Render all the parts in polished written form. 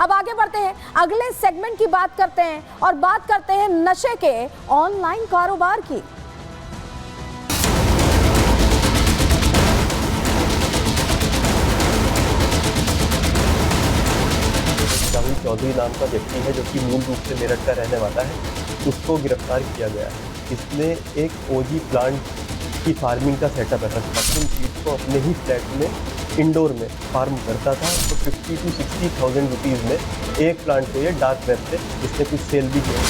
अब आगे बढ़ते हैं, अगले सेगमेंट की बात करते हैं और बात करते हैं नशे के ऑनलाइन कारोबार की। राहुल चौधरी नाम का व्यक्ति है जो कि मूल रूप से मेरठ का रहने वाला है, उसको गिरफ्तार किया गया है। इसने एक ओजी प्लांट की फार्मिंग का सेटअप है। मशरूम सीड्स को अपने ही फ्लैट में इंडोर में फार्म करता था। तो 50 to 60,000 रुपीज़ में एक प्लांट को ये डार्क वेब पे इसने कुछ सेल भी किया।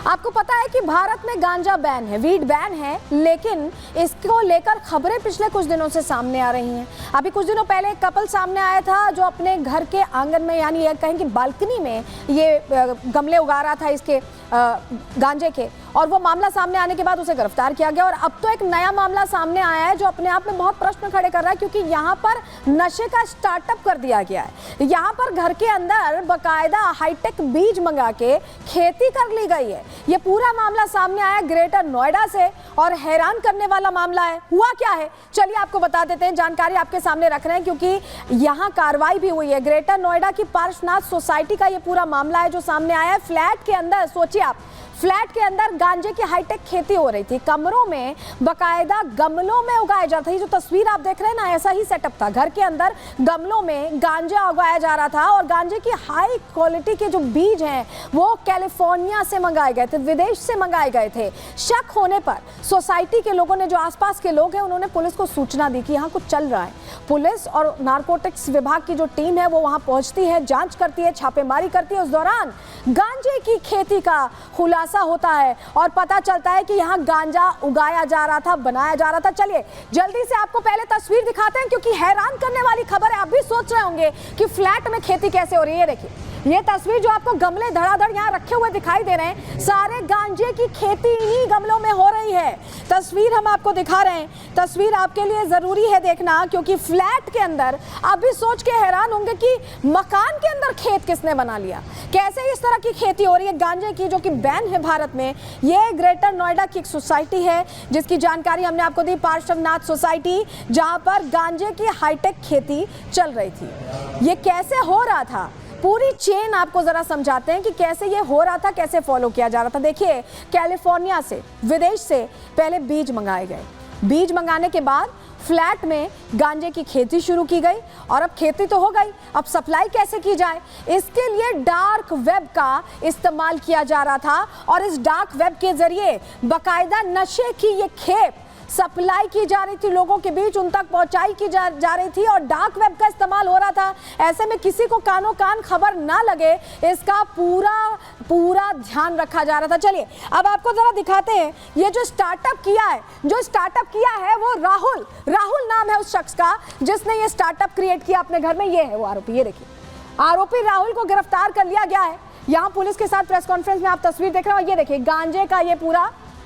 आपको पता है कि भारत में गांजा बैन है, वीड बैन है, लेकिन इसको लेकर खबरें पिछले कुछ दिनों से सामने आ रही हैं। अभी कुछ दिनों पहले एक कपल सामने आया था जो अपने घर के आंगन में, यानी ये कहें कि बालकनी में ये गमले उगा रहा था इसके गांजे के, और वो मामला सामने आने के बाद उसे गिरफ्तार किया गया। और अब तो एक नया मामला सामने आया है जो अपने आप में बहुत प्रश्न खड़े कर रहा है, क्योंकि यहाँ पर नशे का स्टार्टअप कर दिया गया है। यहाँ पर घर के अंदर बाकायदा हाईटेक बीज मंगा के खेती कर ली गई है। ये पूरा मामला सामने आया ग्रेटर नोएडा से और हैरान करने वाला मामला है। हुआ क्या है, चलिए आपको बता देते हैं, जानकारी आपके सामने रख रहे हैं क्योंकि यहाँ कार्रवाई भी हुई है। ग्रेटर नोएडा की पार्श्वनाथ सोसाइटी का ये पूरा मामला है जो सामने आया है। फ्लैट के अंदर, सोचिए आप, फ्लैट के अंदर गांजे की हाईटेक खेती हो रही थी। कमरों में बकायदा गमलों में उगाया जाता था। ये जो तस्वीर आप देख रहे हैं ना, ऐसा ही सेटअप था। घर के अंदर गमलों में गांजा उगाया जा रहा था और गांजे की हाई क्वालिटी के जो बीज हैं वो कैलिफोर्निया से मंगाए गए थे, विदेश से मंगाए गए थे। शक होने पर सोसाइटी के लोगों ने, जो आसपास के लोग हैं, उन्होंने पुलिस को सूचना दी कि यहाँ कुछ चल रहा है। पुलिस और नारकोटिक्स विभाग की जो टीम है वो वहाँ पहुँचती है, जाँच करती है, छापेमारी करती है। उस दौरान गांजे की खेती का खुलासा होता है और पता चलता है कि यहाँ गांजा उगाया जा रहा था, बनाया जा रहा था। चलिए जल्दी से आपको पहले तस्वीर दिखाते हैं क्योंकि हैरान करने वाली खबर है। आप भी सोच रहे होंगे कि फ्लैट में खेती कैसे हो रही है। ये देखिए, ये तस्वीर जो आपको गमले धड़ाधड़ यहाँ रखे हुए दिखाई दे रहे हैं, सारे गांजे की खेती इन्हीं गमलों में हो रही है। तस्वीर हम आपको दिखा रहे हैं। तस्वीर आपके लिए जरूरी है देखना, क्योंकि फ्लैट के अंदर आप भी सोच के हैरान होंगे कि मकान के अंदर खेत किसने बना लिया, कैसे इस तरह की खेती हो रही है गांजे की, जो कि बैन है भारत में। ये ग्रेटर नोएडा की एक सोसाइटी है जिसकी जानकारी हमने आपको दी, पार्श्वनाथ सोसाइटी, जहां पर गांजे की हाईटेक खेती चल रही थी। ये कैसे हो रहा था, पूरी चेन आपको जरा समझाते हैं कि कैसे ये हो रहा था, कैसे फॉलो किया जा रहा था। देखिए, कैलिफोर्निया से, विदेश से पहले बीज मंगाए गए। बीज मंगाने के बाद फ्लैट में गांजे की खेती शुरू की गई और अब खेती तो हो गई, अब सप्लाई कैसे की जाए, इसके लिए डार्क वेब का इस्तेमाल किया जा रहा था। और इस डार्क वेब के जरिए बाकायदा नशे की ये खेप सप्लाई की जा रही थी, लोगों के बीच उन तक पहुंचाई की जा रही थी और डार्क वेब का इस्तेमाल हो रहा था। ऐसे में किसी को कानों कान खबर ना लगे, इसका पूरा ध्यान रखा जा रहा था। चलिए अब आपको जरा दिखाते हैं ये जो स्टार्टअप किया है, वो राहुल नाम है उस शख्स का जिसने ये स्टार्टअप क्रिएट किया अपने घर में। ये है वो आरोपी। ये देखिए, आरोपी राहुल को गिरफ्तार कर लिया गया है। यहाँ पुलिस के साथ प्रेस कॉन्फ्रेंस में आप तस्वीर देख रहे हो। ये देखिए, गांजे का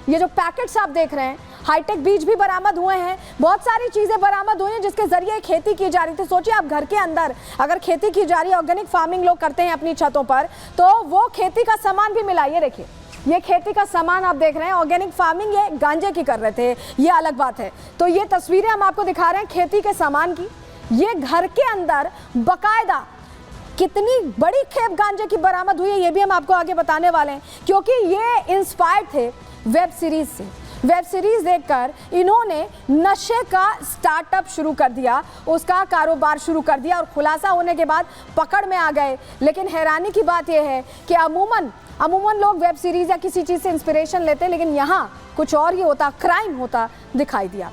ये जो पैकेट्स आप देख रहे हैं, हाईटेक बीज भी बरामद हुए हैं, बहुत सारी चीजें बरामद हुई हैं जिसके जरिए खेती की जा रही थी। सोचिए आप, घर के अंदर अगर खेती की जा रही है, ऑर्गेनिक फार्मिंग लोग करते हैं अपनी छतों पर, तो वो खेती का सामान भी मिला। ये देखिए, ये खेती का सामान आप देख रहे हैं, ऑर्गेनिक फार्मिंग ये गांजे की कर रहे थे, ये अलग बात है। तो ये तस्वीरें हम आपको दिखा रहे हैं खेती के सामान की। ये घर के अंदर बाकायदा कितनी बड़ी खेप गांजे की बरामद हुई है ये भी हम आपको आगे बताने वाले हैं, क्योंकि ये इंस्पायर्ड थे वेब सीरीज से। वेब सीरीज देखकर इन्होंने नशे का स्टार्टअप शुरू कर दिया, उसका कारोबार शुरू कर दिया और खुलासा होने के बाद पकड़ में आ गए। लेकिन हैरानी की बात यह है कि अमूमन लोग वेब सीरीज या किसी चीज़ से इंस्पिरेशन लेते हैं, लेकिन यहाँ कुछ और ही होता, क्राइम होता दिखाई दिया।